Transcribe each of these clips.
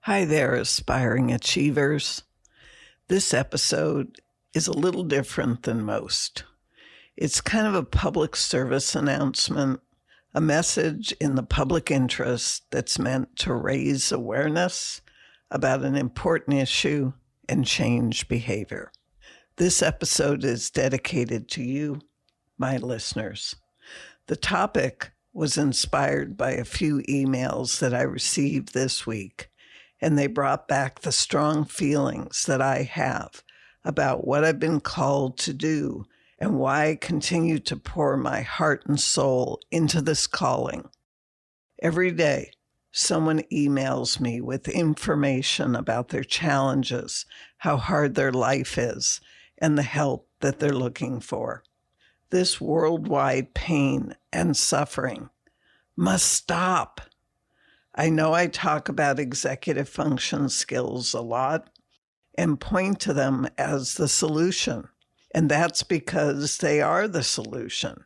Hi there, aspiring achievers. This episode is a little different than most. It's kind of a public service announcement, a message in the public interest that's meant to raise awareness about an important issue and change behavior. This episode is dedicated to you, my listeners. The topic was inspired by a few emails that I received this week, and they brought back the strong feelings that I have about what I've been called to do and why I continue to pour my heart and soul into this calling. Every day, someone emails me with information about their challenges, how hard their life is, and the help that they're looking for. This worldwide pain and suffering must stop. I know I talk about executive function skills a lot and point to them as the solution, and that's because they are the solution.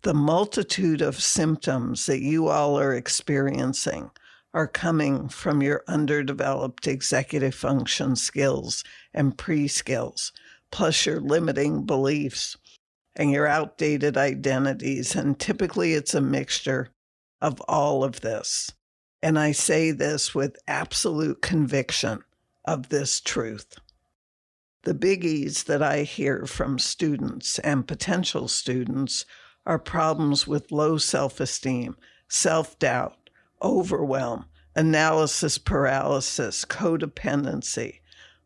The multitude of symptoms that you all are experiencing are coming from your underdeveloped executive function skills and pre-skills, plus your limiting beliefs and your outdated identities, and typically it's a mixture of all of this. And I say this with absolute conviction of this truth. The biggies that I hear from students and potential students are problems with low self-esteem, self-doubt, overwhelm, analysis paralysis, codependency,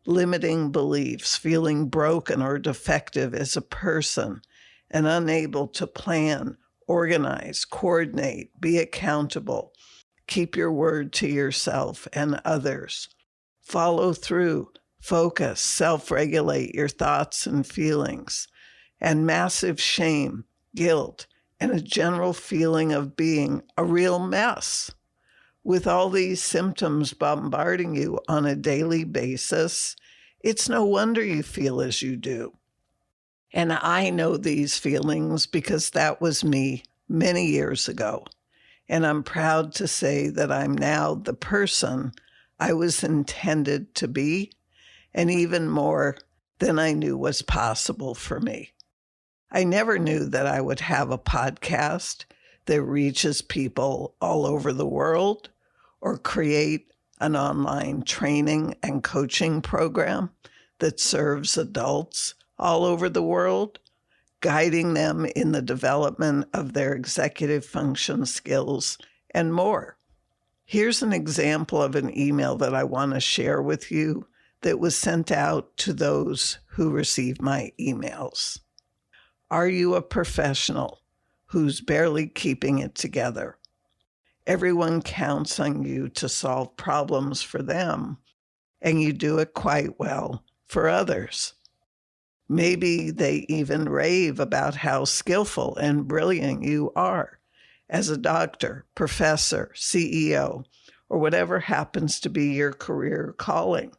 limiting beliefs, feeling broken or defective as a person, and unable to plan, organize, coordinate, be accountable, keep your word to yourself and others, follow through, focus, self-regulate your thoughts and feelings, and massive shame, guilt, and a general feeling of being a real mess. With all these symptoms bombarding you on a daily basis, it's no wonder you feel as you do. And I know these feelings because that was me many years ago. And I'm proud to say that I'm now the person I was intended to be, and even more than I knew was possible for me. I never knew that I would have a podcast that reaches people all over the world, or create an online training and coaching program that serves adults all over the world, guiding them in the development of their executive function skills and more. Here's an example of an email that I want to share with you that was sent out to those who receive my emails. Are you a professional who's barely keeping it together? Everyone counts on you to solve problems for them, and you do it quite well for others. Maybe they even rave about how skillful and brilliant you are as a doctor, professor, CEO, or whatever happens to be your career calling.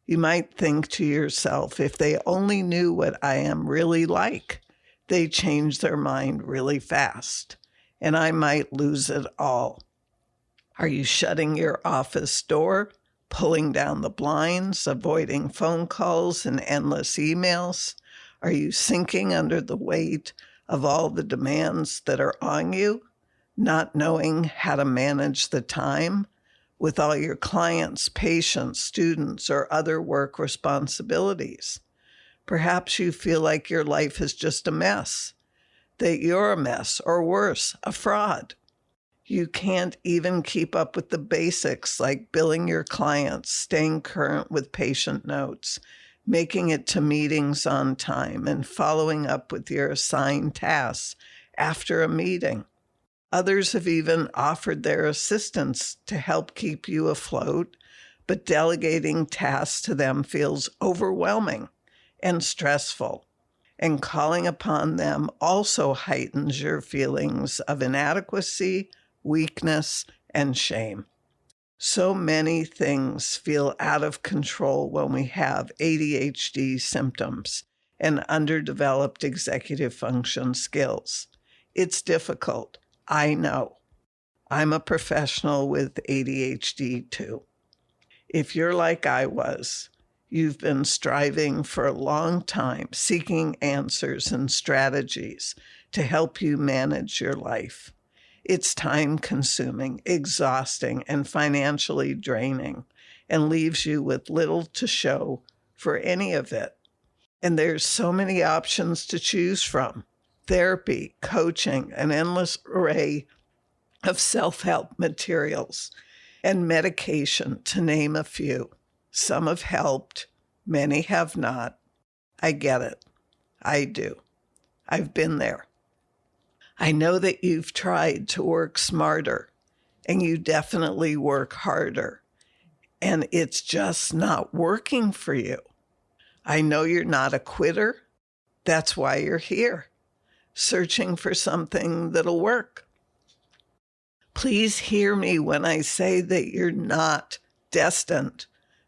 You might think to yourself, if they only knew what I am really like, they'd change their mind really fast, and I might lose it all. Are you shutting your office door, pulling down the blinds, avoiding phone calls and endless emails? Are you sinking under the weight of all the demands that are on you, not knowing how to manage the time with all your clients, patients, students, or other work responsibilities? Perhaps you feel like your life is just a mess, that you're a mess, or worse, a fraud. You can't even keep up with the basics like billing your clients, staying current with patient notes, making it to meetings on time, and following up with your assigned tasks after a meeting. Others have even offered their assistance to help keep you afloat, but delegating tasks to them feels overwhelming and stressful. And calling upon them also heightens your feelings of inadequacy, weakness, and shame. So many things feel out of control when we have ADHD symptoms and underdeveloped executive function skills. It's difficult, I know. I'm a professional with ADHD too. If you're like I was, you've been striving for a long time, seeking answers and strategies to help you manage your life. It's time-consuming, exhausting, and financially draining, and leaves you with little to show for any of it. And there's so many options to choose from: therapy, coaching, an endless array of self-help materials, and medication, to name a few. Some have helped, many have not. I get it. I do. I've been there. I know that you've tried to work smarter, and you definitely work harder, and it's just not working for you. I know you're not a quitter. That's why you're here, searching for something that'll work. Please hear me when I say that you're not destined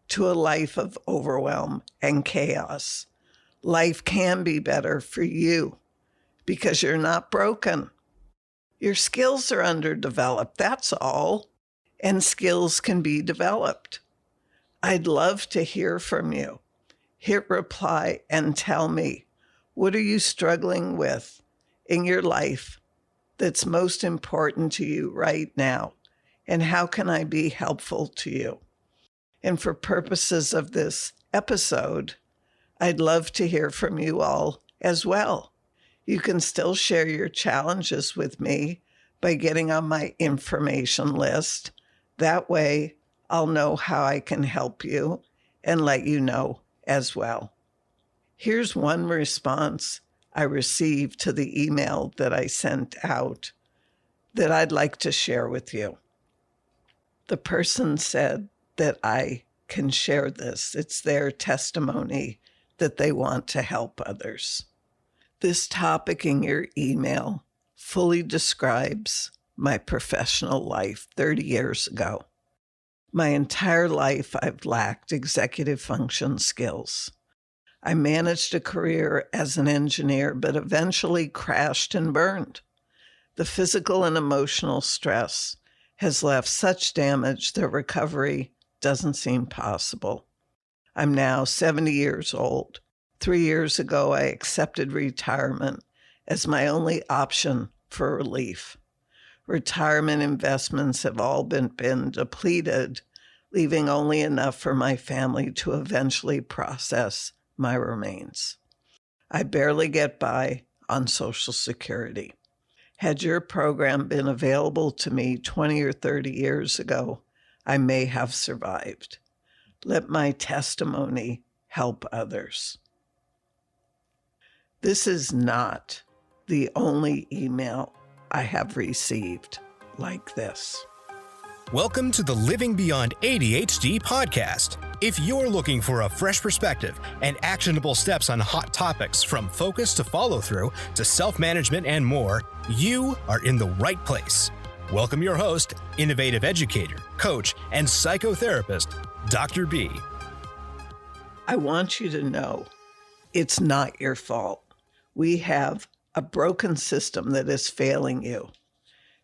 to a life of overwhelm and chaos. Life can be better for you because you're not broken. Your skills are underdeveloped, that's all, and skills can be developed. I'd love to hear from you. Hit reply and tell me, what are you struggling with in your life that's most important to you right now? And how can I be helpful to you? And for purposes of this episode, I'd love to hear from you all as well. You can still share your challenges with me by getting on my information list. That way, I'll know how I can help you and let you know as well. Here's one response I received to the email that I sent out that I'd like to share with you. The person said that I can share this. It's their testimony that they want to help others. This topic in your email fully describes my professional life 30 years ago. My entire life, I've lacked executive function skills. I managed a career as an engineer, but eventually crashed and burned. The physical and emotional stress has left such damage that recovery doesn't seem possible. I'm now 70 years old. 3 years ago, I accepted retirement as my only option for relief. Retirement investments have all been depleted, leaving only enough for my family to eventually process my remains. I barely get by on Social Security. Had your program been available to me 20 or 30 years ago, I may have survived. Let my testimony help others. This is not the only email I have received like this. Welcome to the Living Beyond ADHD podcast. If you're looking for a fresh perspective and actionable steps on hot topics from focus to follow-through to self-management and more, you are in the right place. Welcome your host, innovative educator, coach, and psychotherapist, Dr. B. I want you to know it's not your fault. We have a broken system that is failing you.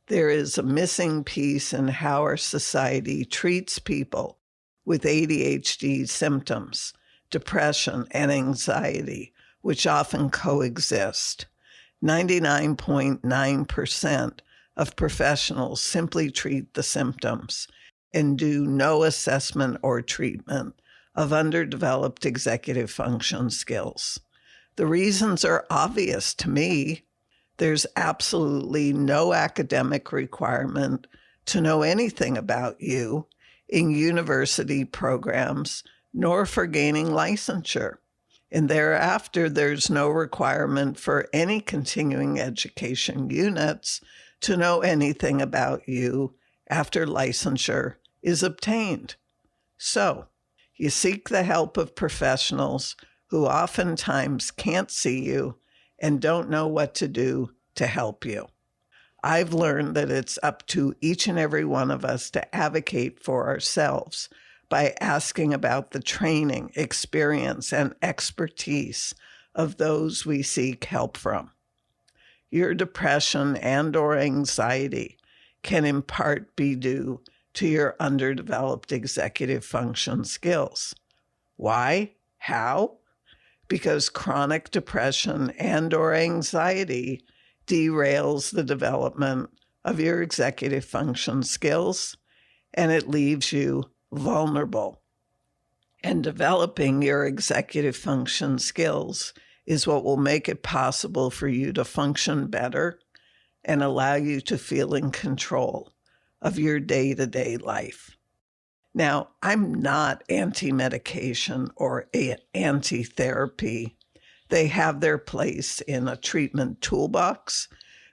There is a missing piece in how our society treats people with ADHD symptoms, depression, and anxiety, which often coexist. 99.9% of professionals simply treat the symptoms and do no assessment or treatment of underdeveloped executive function skills. The reasons are obvious to me. There's absolutely no academic requirement to know anything about you in university programs, nor for gaining licensure. And thereafter, there's no requirement for any continuing education units to know anything about you after licensure is obtained. So, you seek the help of professionals who oftentimes can't see you and don't know what to do to help you. I've learned that it's up to each and every one of us to advocate for ourselves by asking about the training, experience, and expertise of those we seek help from. Your depression and/or anxiety can in part be due to your underdeveloped executive function skills. Why? How? Because chronic depression and/or anxiety derails the development of your executive function skills, and it leaves you vulnerable. And developing your executive function skills is what will make it possible for you to function better and allow you to feel in control of your day-to-day life. Now, I'm not anti-medication or anti-therapy. They have their place in a treatment toolbox,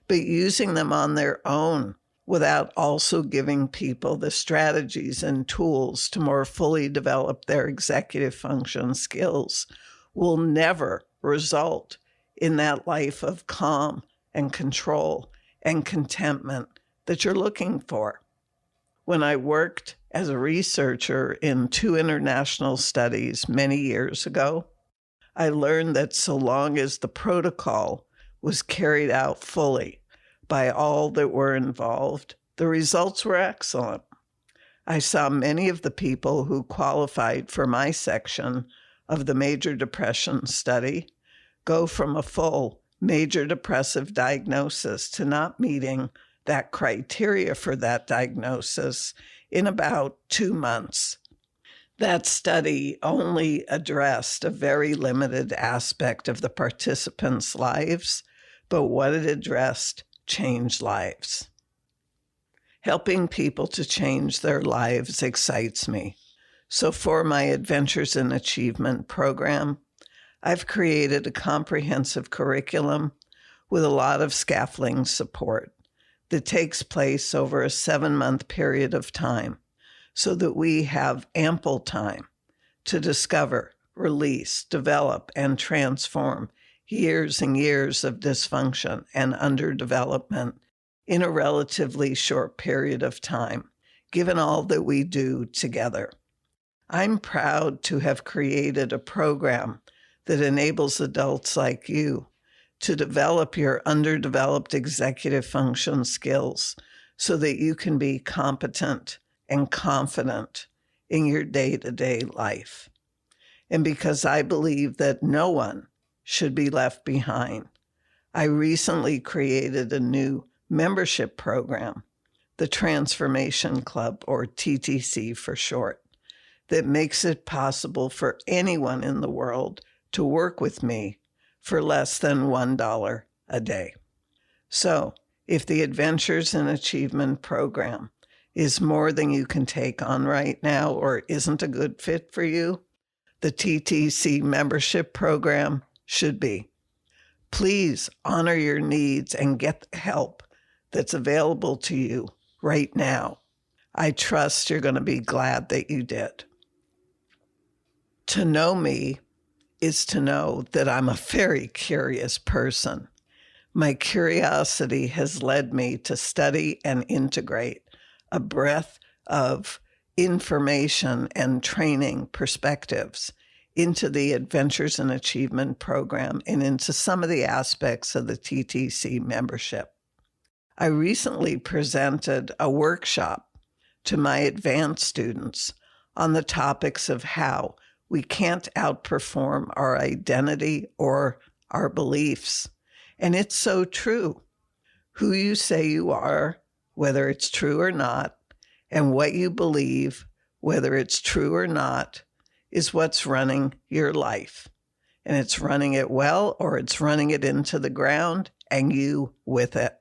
but using them on their own without also giving people the strategies and tools to more fully develop their executive function skills will never result in that life of calm and control and contentment that you're looking for. When I worked as a researcher in 2 international studies many years ago, I learned that so long as the protocol was carried out fully by all that were involved, the results were excellent. I saw many of the people who qualified for my section of the major depression study go from a full major depressive diagnosis to not meeting that criteria for that diagnosis in about 2 months. That study only addressed a very limited aspect of the participants' lives, but what it addressed changed lives. Helping people to change their lives excites me. So for my Adventures in Achievement program, I've created a comprehensive curriculum with a lot of scaffolding support that takes place over a 7-month period of time so that we have ample time to discover, release, develop, and transform years and years of dysfunction and underdevelopment in a relatively short period of time, given all that we do together. I'm proud to have created a program that enables adults like you to develop your underdeveloped executive function skills so that you can be competent and confident in your day-to-day life. And because I believe that no one should be left behind, I recently created a new membership program, the Transformation Club, or TTC for short, that makes it possible for anyone in the world to work with me for less than $1 a day. So, if the Adventures in Achievement program is more than you can take on right now or isn't a good fit for you, the TTC membership program should be. Please honor your needs and get the help that's available to you right now. I trust you're going to be glad that you did. To know me is to know that I'm a very curious person. My curiosity has led me to study and integrate a breadth of information and training perspectives into the Adventures in Achievement program and into some of the aspects of the TTC membership. I recently presented a workshop to my advanced students on the topics of how we can't outperform our identity or our beliefs. And it's so true. Who you say you are, whether it's true or not, and what you believe, whether it's true or not, is what's running your life. And it's running it well, or it's running it into the ground, and you with it.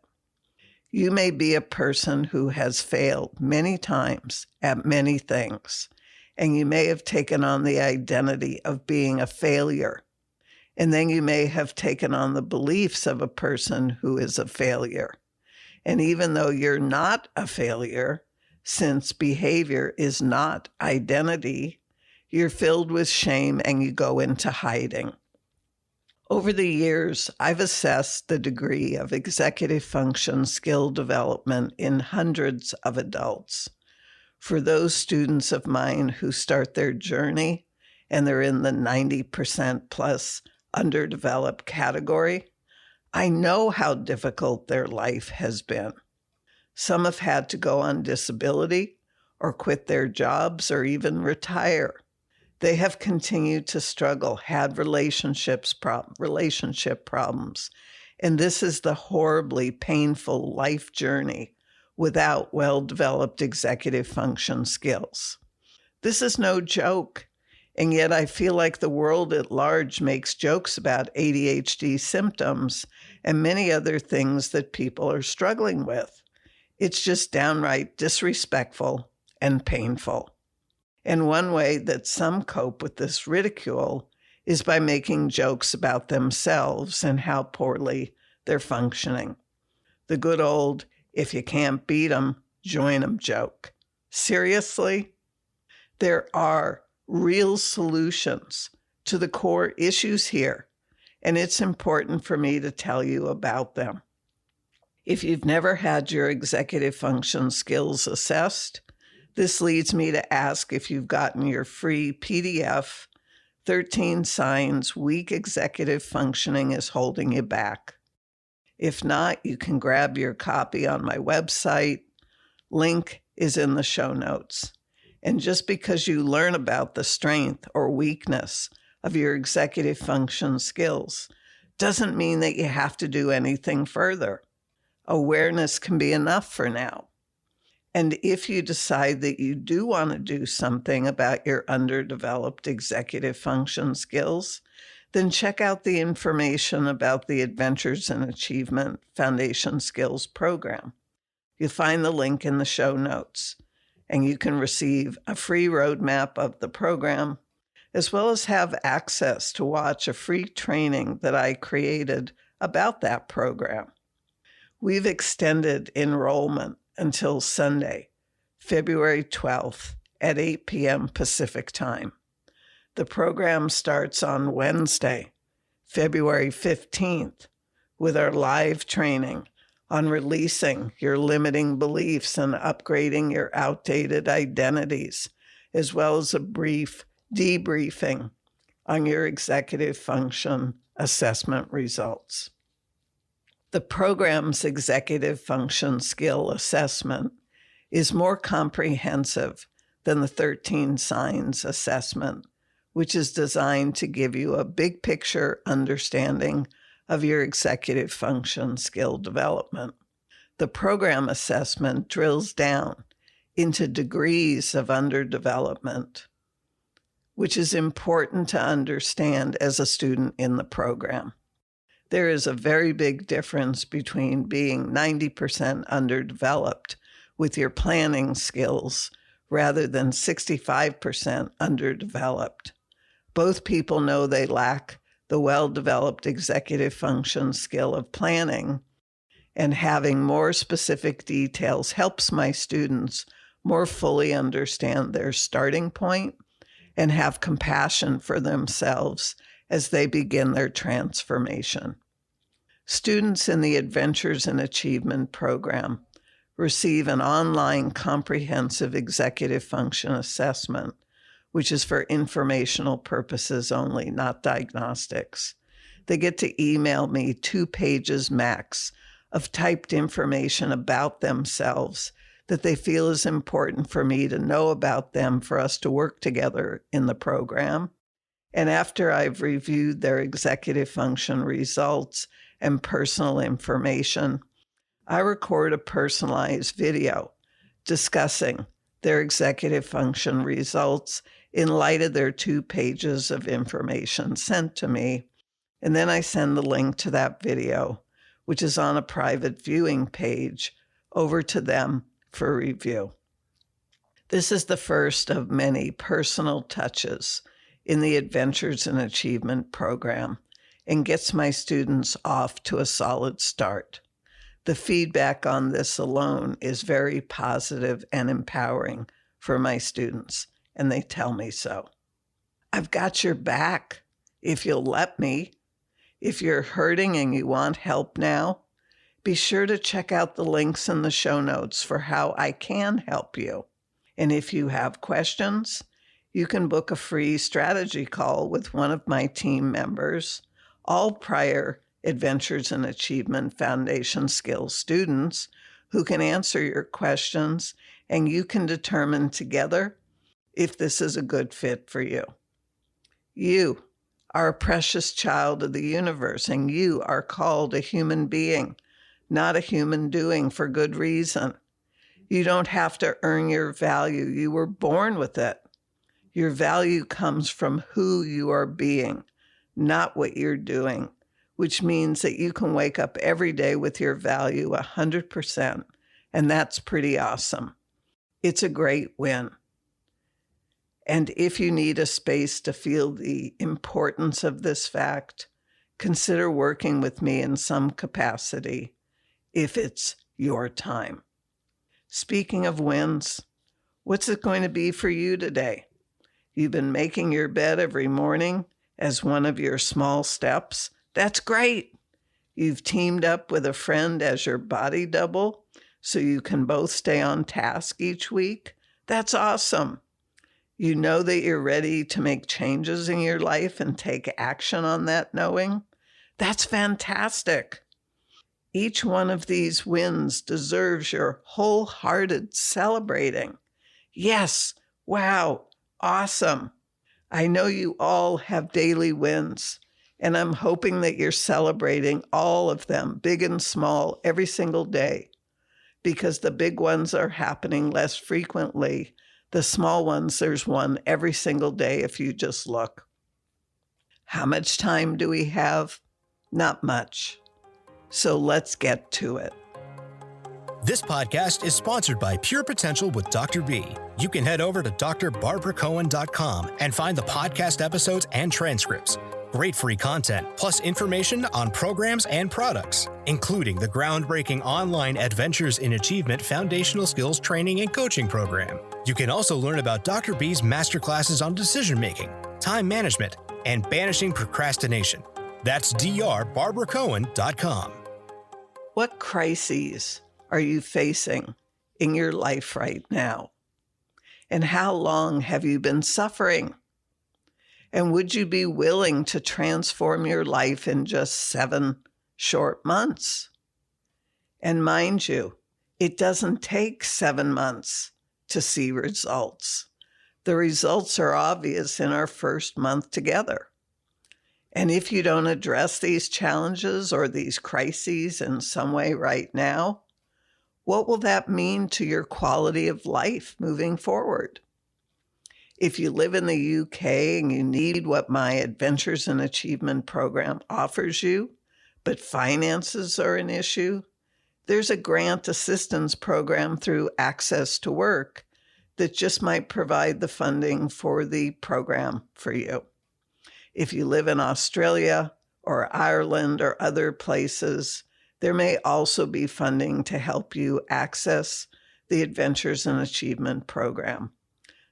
You may be a person who has failed many times at many things, and you may have taken on the identity of being a failure. And then you may have taken on the beliefs of a person who is a failure. And even though you're not a failure, since behavior is not identity, you're filled with shame and you go into hiding. Over the years, I've assessed the degree of executive function skill development in hundreds of adults. For those students of mine who start their journey and they're in the 90% plus underdeveloped category, I know how difficult their life has been. Some have had to go on disability or quit their jobs or even retire. They have continued to struggle, had relationship problems, and this is the horribly painful life journey without well-developed executive function skills. This is no joke, and yet I feel like the world at large makes jokes about ADHD symptoms and many other things that people are struggling with. It's just downright disrespectful and painful. And one way that some cope with this ridicule is by making jokes about themselves and how poorly they're functioning. The good old, if you can't beat 'em, join 'em joke. Seriously? There are real solutions to the core issues here, and it's important for me to tell you about them. If you've never had your executive function skills assessed, this leads me to ask if you've gotten your free PDF, 13 Signs Weak Executive Functioning is Holding You Back. If not, you can grab your copy on my website. Link is in the show notes. And just because you learn about the strength or weakness of your executive function skills doesn't mean that you have to do anything further. Awareness can be enough for now. And if you decide that you do want to do something about your underdeveloped executive function skills, then check out the information about the Adventures in Achievement Foundation Skills program. You'll find the link in the show notes, and you can receive a free roadmap of the program, as well as have access to watch a free training that I created about that program. We've extended enrollment until Sunday, February 12th at 8 p.m. Pacific Time. The program starts on Wednesday, February 15th, with our live training on releasing your limiting beliefs and upgrading your outdated identities, as well as a brief debriefing on your executive function assessment results. The program's executive function skill assessment is more comprehensive than the 13 Signs assessment, which is designed to give you a big picture understanding of your executive function skill development. The program assessment drills down into degrees of underdevelopment, which is important to understand as a student in the program. There is a very big difference between being 90% underdeveloped with your planning skills rather than 65% underdeveloped. Both people know they lack the well-developed executive function skill of planning, and having more specific details helps my students more fully understand their starting point and have compassion for themselves as they begin their transformation. Students in the Adventures in Achievement program receive an online comprehensive executive function assessment, which is for informational purposes only, not diagnostics. They get to email me 2 pages max of typed information about themselves that they feel is important for me to know about them for us to work together in the program. And after I've reviewed their executive function results and personal information, I record a personalized video discussing their executive function results in light of their 2 pages of information sent to me. And then I send the link to that video, which is on a private viewing page, over to them for review. This is the first of many personal touches in the Adventures in Achievement program and gets my students off to a solid start. The feedback on this alone is very positive and empowering for my students, and they tell me so. I've got your back, if you'll let me. If you're hurting and you want help now, be sure to check out the links in the show notes for how I can help you. And if you have questions, you can book a free strategy call with one of my team members. All prior Adventures in Achievement Foundation Skills students who can answer your questions and you can determine together if this is a good fit for you. You are a precious child of the universe, and you are called a human being, not a human doing, for good reason. You don't have to earn your value. You were born with it. Your value comes from who you are being, not what you're doing, which means that you can wake up every day with your value 100%, and that's pretty awesome. It's a great win. And if you need a space to feel the importance of this fact, consider working with me in some capacity if it's your time. Speaking of wins, what's it going to be for you today? You've been making your bed every morning as one of your small steps. That's great. You've teamed up with a friend as your body double so you can both stay on task each week. That's awesome. You know that you're ready to make changes in your life and take action on that knowing. That's fantastic. Each one of these wins deserves your wholehearted celebrating. Yes, wow, awesome. I know you all have daily wins, and I'm hoping that you're celebrating all of them, big and small, every single day, because the big ones are happening less frequently. The small ones, there's one every single day if you just look. How much time do we have? Not much. So let's get to it. This podcast is sponsored by Pure Potential with Dr. B. You can head over to drbarbaracohen.com and find the podcast episodes and transcripts. Great free content, plus information on programs and products, including the groundbreaking online Adventures in Achievement Foundational Skills Training and Coaching Program. You can also learn about Dr. B's masterclasses on decision-making, time management, and banishing procrastination. That's drbarbaracohen.com. What crises are you facing in your life right now? And how long have you been suffering? And would you be willing to transform your life in just 7 short months? And mind you, it doesn't take 7 months to see results. The results are obvious in our first month together. And if you don't address these challenges or these crises in some way right now, what will that mean to your quality of life moving forward? If you live in the UK and you need what my Adventures in Achievement program offers you, but finances are an issue, there's a grant assistance program through Access to Work that just might provide the funding for the program for you. If you live in Australia or Ireland or other places, there may also be funding to help you access the Adventures in Achievement program.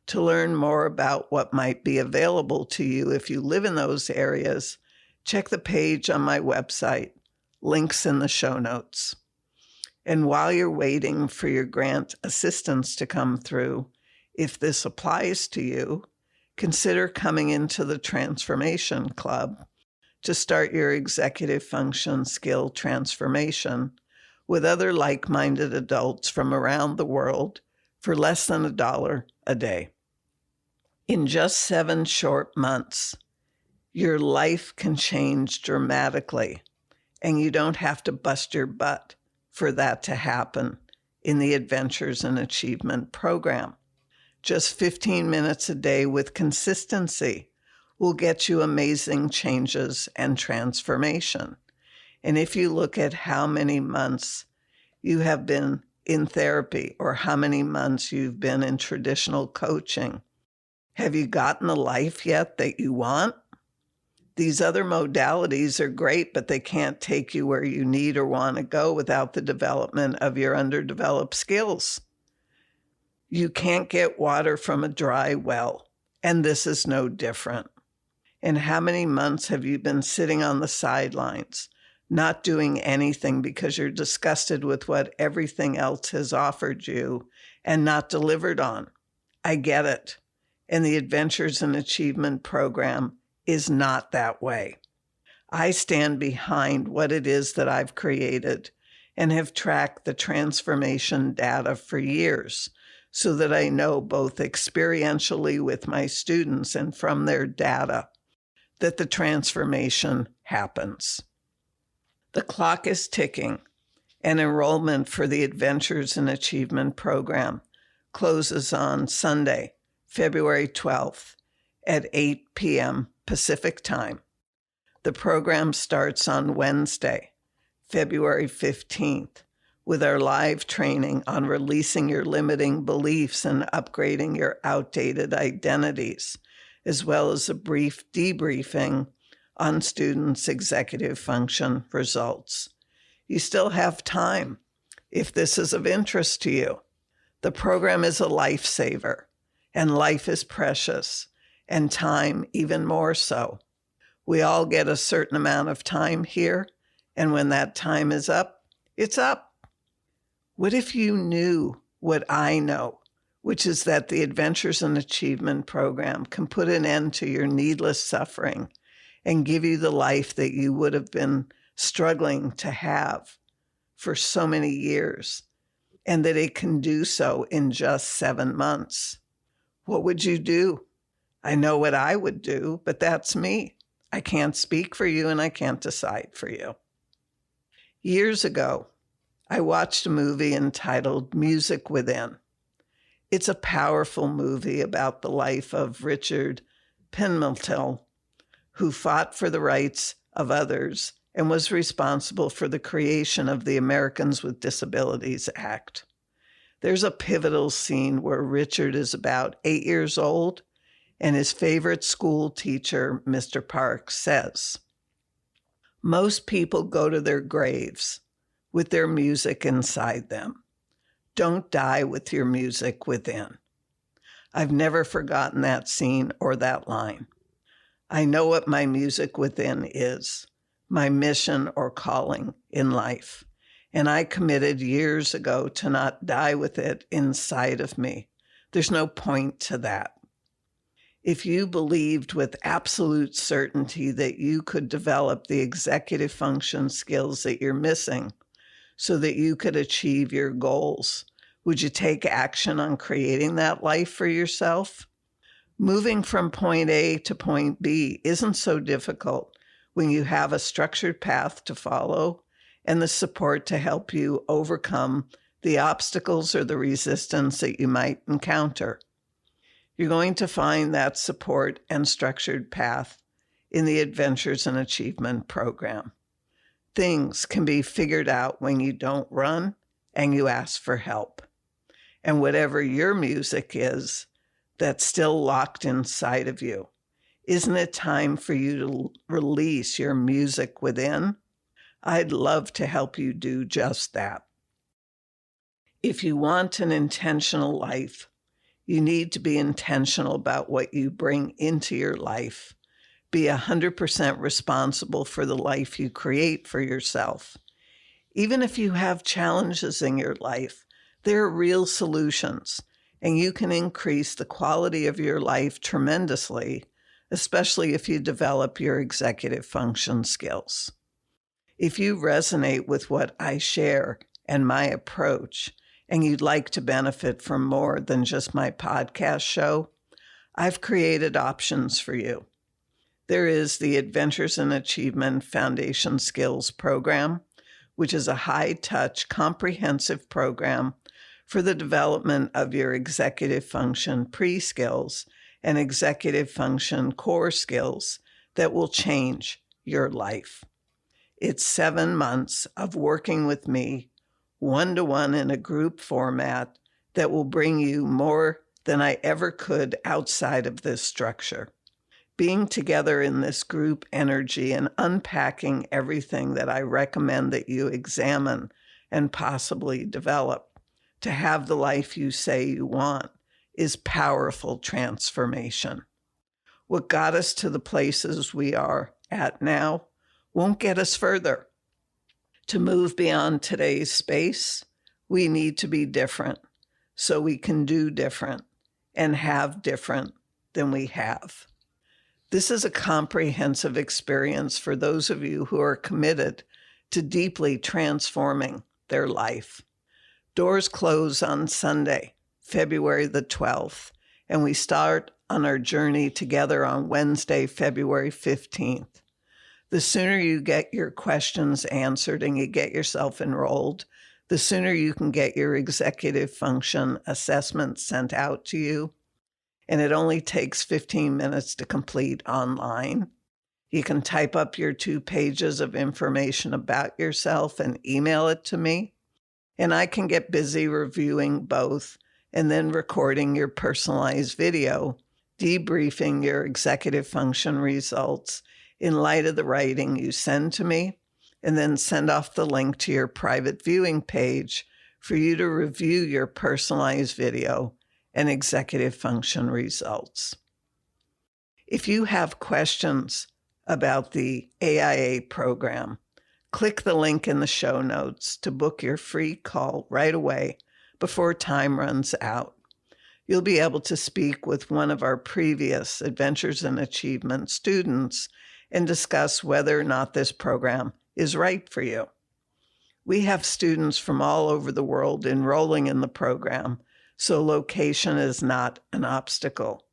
To learn more about what might be available to you if you live in those areas, check the page on my website, links in the show notes. And while you're waiting for your grant assistance to come through, if this applies to you, consider coming into the Transformation Club to start your executive function skill transformation with other like-minded adults from around the world for less than $1 a day. In just 7 short months, your life can change dramatically, and you don't have to bust your butt for that to happen in the Adventures in Achievement program. Just 15 minutes a day with consistency will get you amazing changes and transformation. And if you look at how many months you have been in therapy or how many months you've been in traditional coaching, have you gotten the life yet that you want? These other modalities are great, but they can't take you where you need or want to go without the development of your underdeveloped skills. You can't get water from a dry well, and this is no different. And how many months have you been sitting on the sidelines, not doing anything because you're disgusted with what everything else has offered you and not delivered on? I get it. And the Adventures in Achievement program is not that way. I stand behind what it is that I've created and have tracked the transformation data for years. so that I know both experientially with my students and from their data that the transformation happens. The clock is ticking, and enrollment for the Adventures in Achievement program closes on Sunday, February 12th at 8 p.m. Pacific Time. The program starts on Wednesday, February 15th, with our live training on releasing your limiting beliefs and upgrading your outdated identities, as well as a brief debriefing on students' executive function results. You still have time if this is of interest to you. The program is a lifesaver, and life is precious, and time even more so. We all get a certain amount of time here, and when that time is up, it's up. What if you knew what I know, which is that the Adventures in Achievement program can put an end to your needless suffering and give you the life that you would have been struggling to have for so many years, and that it can do so in just 7 months? What would you do? I know what I would do, but that's me. I can't speak for you, and I can't decide for you. Years ago, I watched a movie entitled Music Within. It's a powerful movie about the life of Richard Penmantel, who fought for the rights of others and was responsible for the creation of the Americans with Disabilities Act. There's a pivotal scene where Richard is about 8 years old, and his favorite school teacher, Mr. Parks, says, "Most people go to their graves with their music inside them. Don't die with your music within." I've never forgotten that scene or that line. I know what my music within is, my mission or calling in life, and I committed years ago to not die with it inside of me. There's no point to that. If you believed with absolute certainty that you could develop the executive function skills that you're missing so that you could achieve your goals, would you take action on creating that life for yourself? Moving from point A to point B isn't so difficult when you have a structured path to follow and the support to help you overcome the obstacles or the resistance that you might encounter. You're going to find that support and structured path in the Adventures in Achievement program. Things can be figured out when you don't run and you ask for help. And whatever your music is that's still locked inside of you, isn't it time for you to release your music within? I'd love to help you do just that. If you want an intentional life, you need to be intentional about what you bring into your life. Be 100% responsible for the life you create for yourself. Even if you have challenges in your life, there are real solutions, and you can increase the quality of your life tremendously, especially if you develop your executive function skills. If you resonate with what I share and my approach, and you'd like to benefit from more than just my podcast show, I've created options for you. There is the Adventures in Achievement Foundation Skills Program, which is a high-touch, comprehensive program for the development of your executive function pre-skills and executive function core skills that will change your life. It's 7 months of working with me one-to-one in a group format that will bring you more than I ever could outside of this structure. Being together in this group energy and unpacking everything that I recommend that you examine and possibly develop to have the life you say you want is powerful transformation. What got us to the places we are at now won't get us further. To move beyond today's space, we need to be different so we can do different and have different than we have. This is a comprehensive experience for those of you who are committed to deeply transforming their life. Doors close on Sunday, February the 12th, and we start on our journey together on Wednesday, February 15th. The sooner you get your questions answered and you get yourself enrolled, the sooner you can get your executive function assessment sent out to you. And it only takes 15 minutes to complete online. You can type up your 2 pages of information about yourself and email it to me. And I can get busy reviewing both and then recording your personalized video, debriefing your executive function results in light of the writing you send to me, and then send off the link to your private viewing page for you to review your personalized video and executive function results. If you have questions about the AIA program, click the link in the show notes to book your free call right away before time runs out. You'll be able to speak with one of our previous Adventures in Achievement students and discuss whether or not this program is right for you. We have students from all over the world enrolling in the program, so location is not an obstacle.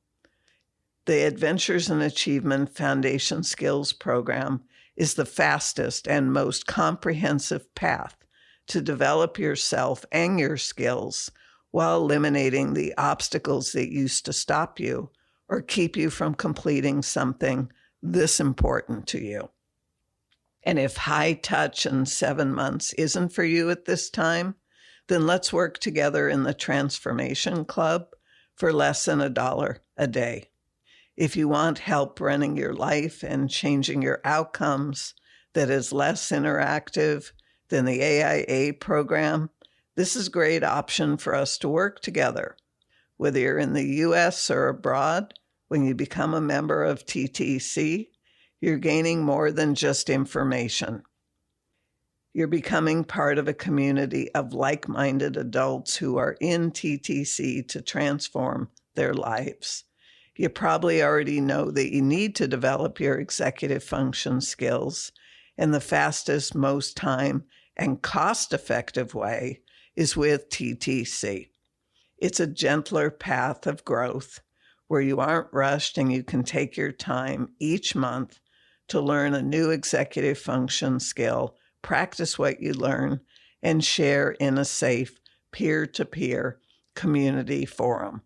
The Adventures in Achievement Foundation Skills program is the fastest and most comprehensive path to develop yourself and your skills while eliminating the obstacles that used to stop you or keep you from completing something this important to you. And if high touch and 7 months isn't for you at this time, then let's work together in the Transformation Club for less than $1 a day. If you want help running your life and changing your outcomes that is less interactive than the AIA program, this is a great option for us to work together. Whether you're in the U.S. or abroad, when you become a member of TTC, you're gaining more than just information. You're becoming part of a community of like-minded adults who are in TTC to transform their lives. You probably already know that you need to develop your executive function skills, and the fastest, most time, and cost-effective way is with TTC. It's a gentler path of growth where you aren't rushed and you can take your time each month to learn a new executive function skill, practice what you learn, and share in a safe peer-to-peer community forum.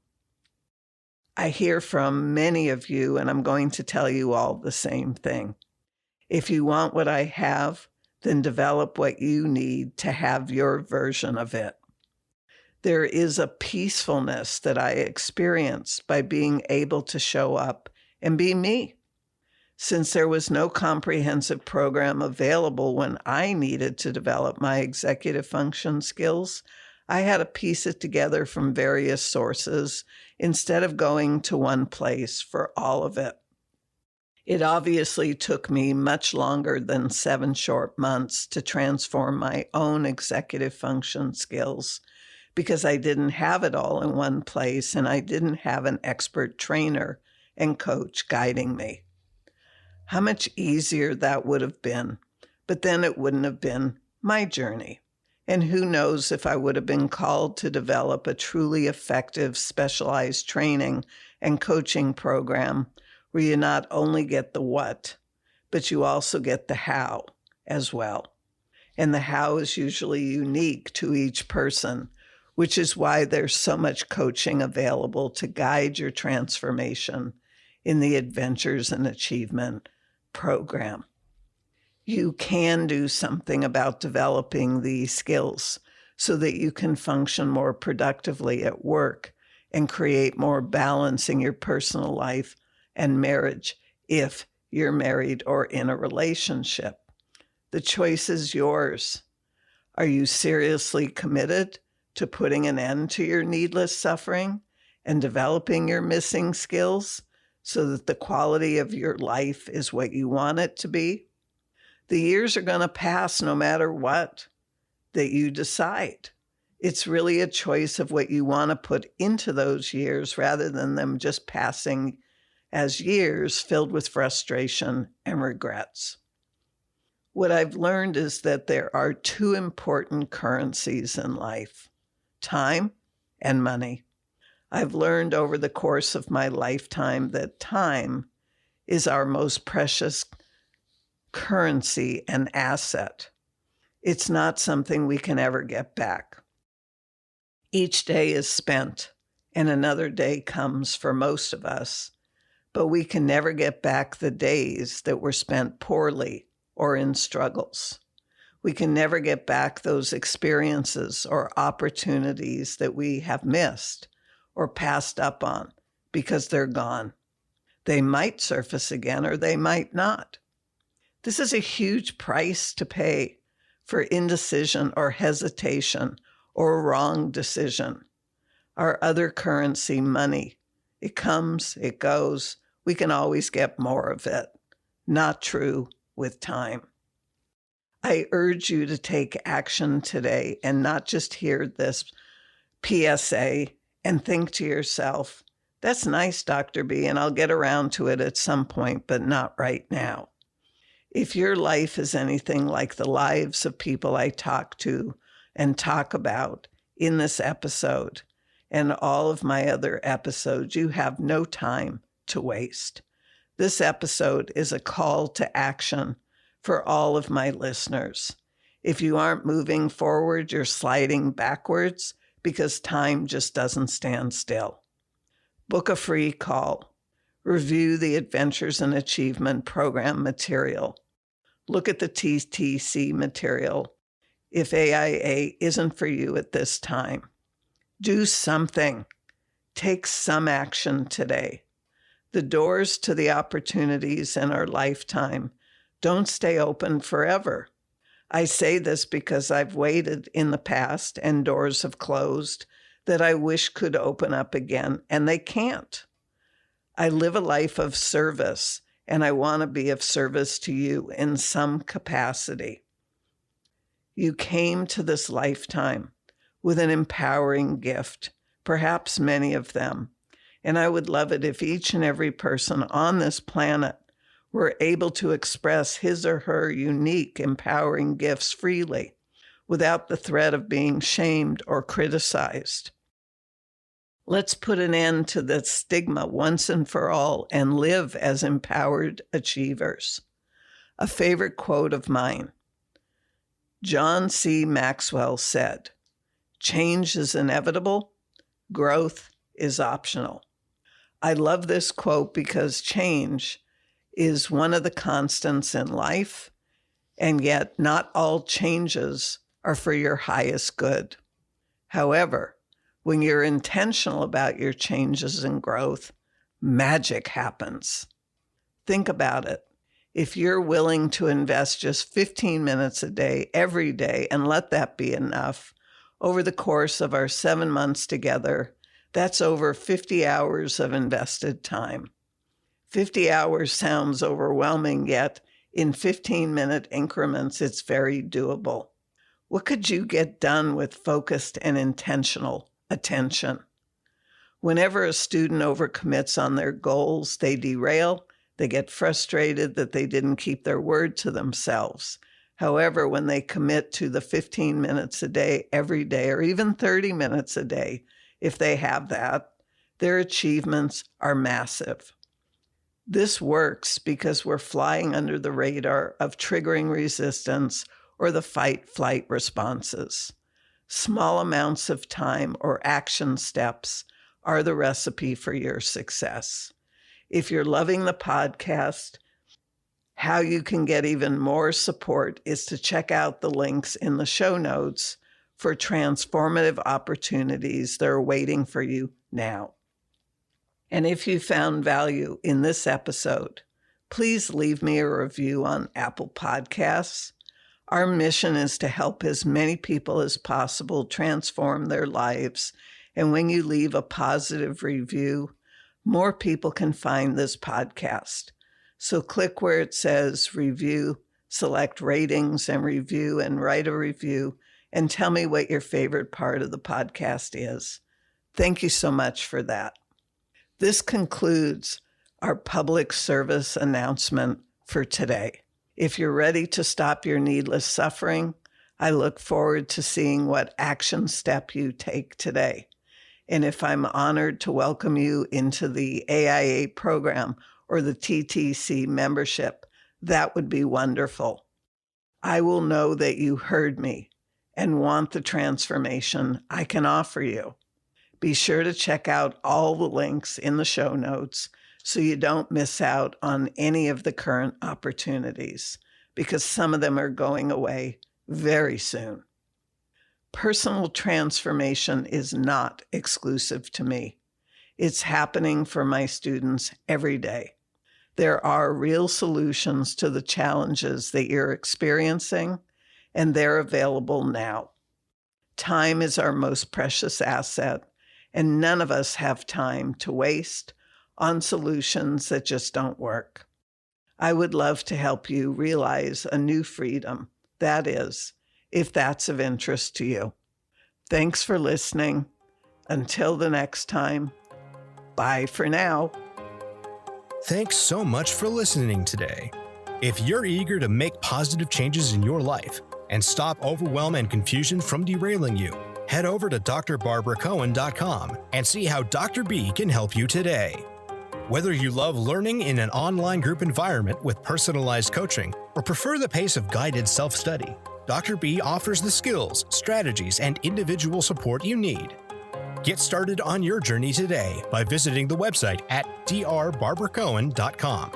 I hear from many of you, and I'm going to tell you all the same thing. If you want what I have, then develop what you need to have your version of it. There is a peacefulness that I experience by being able to show up and be me. Since there was no comprehensive program available when I needed to develop my executive function skills, I had to piece it together from various sources instead of going to one place for all of it. It obviously took me much longer than 7 short months to transform my own executive function skills because I didn't have it all in one place and I didn't have an expert trainer and coach guiding me. How much easier that would have been, but then it wouldn't have been my journey. And who knows if I would have been called to develop a truly effective specialized training and coaching program where you not only get the what, but you also get the how as well. And the how is usually unique to each person, which is why there's so much coaching available to guide your transformation in the Adventures in Achievement program. You can do something about developing these skills so that you can function more productively at work and create more balance in your personal life and marriage if you're married or in a relationship. The choice is yours. Are you seriously committed to putting an end to your needless suffering and developing your missing skills so that the quality of your life is what you want it to be? The years are going to pass no matter what that you decide. It's really a choice of what you want to put into those years rather than them just passing as years filled with frustration and regrets. What I've learned is that there are 2 important currencies in life: time and money. I've learned over the course of my lifetime that time is our most precious currency and asset. It's not something we can ever get back. Each day is spent, and another day comes for most of us, but we can never get back the days that were spent poorly or in struggles. We can never get back those experiences or opportunities that we have missed or passed up on because they're gone. They might surface again or they might not. This is a huge price to pay for indecision or hesitation or wrong decision. Our other currency, money, it comes, it goes. We can always get more of it. Not true with time. I urge you to take action today and not just hear this PSA and think to yourself, that's nice, Dr. B, and I'll get around to it at some point, but not right now. If your life is anything like the lives of people I talk to and talk about in this episode and all of my other episodes, you have no time to waste. This episode is a call to action for all of my listeners. If you aren't moving forward, you're sliding backwards because time just doesn't stand still. Book a free call. Review the Adventures in Achievement program material. Look at the TTC material if AIA isn't for you at this time. Do something. Take some action today. The doors to the opportunities in our lifetime don't stay open forever. I say this because I've waited in the past and doors have closed that I wish could open up again, and they can't. I live a life of service, and I want to be of service to you in some capacity. You came to this lifetime with an empowering gift, perhaps many of them, and I would love it if each and every person on this planet were able to express his or her unique, empowering gifts freely without the threat of being shamed or criticized. Let's put an end to the stigma once and for all and live as empowered achievers. A favorite quote of mine. John C. Maxwell said, "Change is inevitable, growth is optional." I love this quote because change is one of the constants in life, and yet not all changes are for your highest good. However, when you're intentional about your changes and growth, magic happens. Think about it. If you're willing to invest just 15 minutes a day, every day, and let that be enough, over the course of our 7 months together, that's over 50 hours of invested time. 50 hours sounds overwhelming, yet in 15-minute increments, it's very doable. What could you get done with focused and intentional attention? Whenever a student overcommits on their goals, they derail, they get frustrated that they didn't keep their word to themselves. However, when they commit to the 15 minutes a day, every day, or even 30 minutes a day, if they have that, their achievements are massive. This works because we're flying under the radar of triggering resistance or the fight-flight responses. Small amounts of time or action steps are the recipe for your success. If you're loving the podcast, how you can get even more support is to check out the links in the show notes for transformative opportunities that are waiting for you now. And if you found value in this episode, please leave me a review on Apple Podcasts. Our mission is to help as many people as possible transform their lives. And when you leave a positive review, more people can find this podcast. So click where it says review, select ratings and review, and write a review, and tell me what your favorite part of the podcast is. Thank you so much for that. This concludes our public service announcement for today. If you're ready to stop your needless suffering, I look forward to seeing what action step you take today. And if I'm honored to welcome you into the AIA program or the TTC membership, that would be wonderful. I will know that you heard me and want the transformation I can offer you. Be sure to check out all the links in the show notes so you don't miss out on any of the current opportunities, because some of them are going away very soon. Personal transformation is not exclusive to me. It's happening for my students every day. There are real solutions to the challenges that you're experiencing, and they're available now. Time is our most precious asset, and none of us have time to waste on solutions that just don't work. I would love to help you realize a new freedom, that is, if that's of interest to you. Thanks for listening. Until the next time, bye for now. Thanks so much for listening today. If you're eager to make positive changes in your life and stop overwhelm and confusion from derailing you, head over to drbarbaracohen.com and see how Dr. B can help you today. Whether you love learning in an online group environment with personalized coaching or prefer the pace of guided self-study, Dr. B offers the skills, strategies, and individual support you need. Get started on your journey today by visiting the website at drbarbaracohen.com.